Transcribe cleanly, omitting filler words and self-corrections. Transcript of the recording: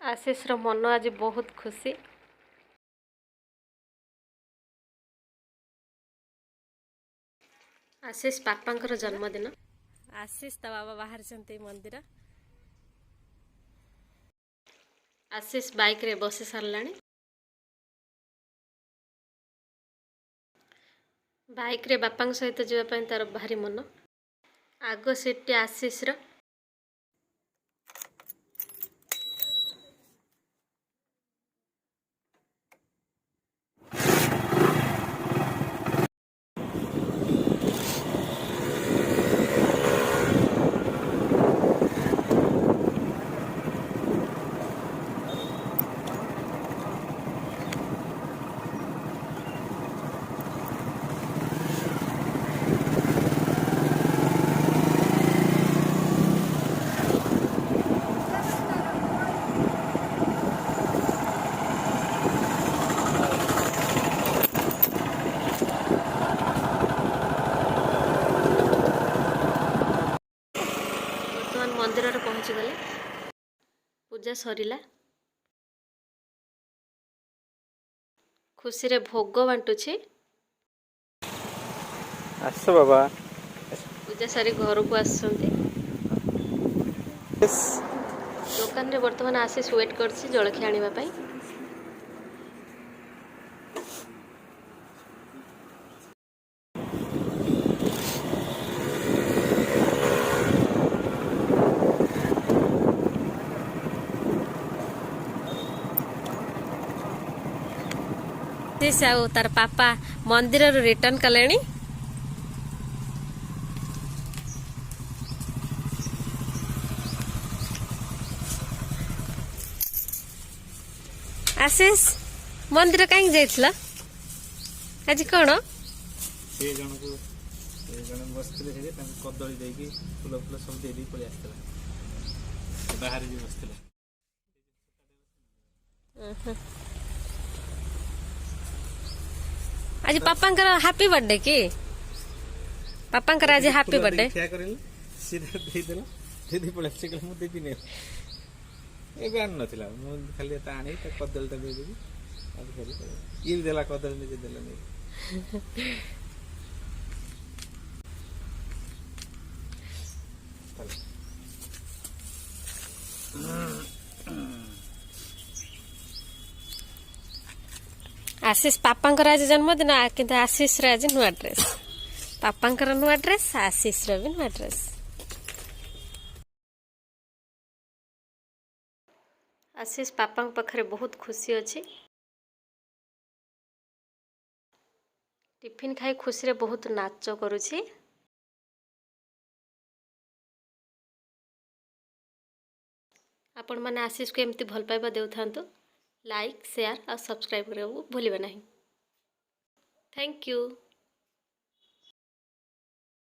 आशीष मन आज बहुत खुशी। आशीष पापा जन्मदिन। आशीष ता बाबा बाहर मंदिर। आशीष बाइक रे बसी सारा। बाइक रे बापा सहित जावाई तार भारी मन। आग सीट आशीष रो। मंदिर रे पहुँची गले। पूजा सरीला। खुशी रे भोग बांटुछि। आस बाबा। पूजा सारी घर को आसुंती। दुकान रे वर्तमान आशीष वेट करछि जलखी आनिबा पई। आशीष तार पापा मंदिर रिटर्न कले। आशीष मंदिर कहीं जाइथिला आज कौन से जन को जन बसले से कदली देकी फूल फूल सब दे दी पड़े आसला बाहर भी बसला। आज पापा हैप्पी बर्थडे की पापा आज हैप्पी बर्थडे क्या करेले सीधा दे देला दीदी पड़े से मु देबी नै ए आन नथिला मु खाली ता आनी त कदली ता दे देबी आज करी ये देला कदली ने देला नै। आशीष पापा आज जन्मदिन कि आशीष आज नुआ ड्रेस पापा नुआ ड्रेस आशीष भी नुआ ड्रेस। आशीष पापा पाखरे बहुत खुशी अच्छी। टिफिन खाई खुशी रे बहुत नाच करुछि। आपण माने आशीष को एमती भल पाइबा देउथांतु। लाइक शेयर और सब्सक्राइब करने को भूलिए नहीं। Thank you.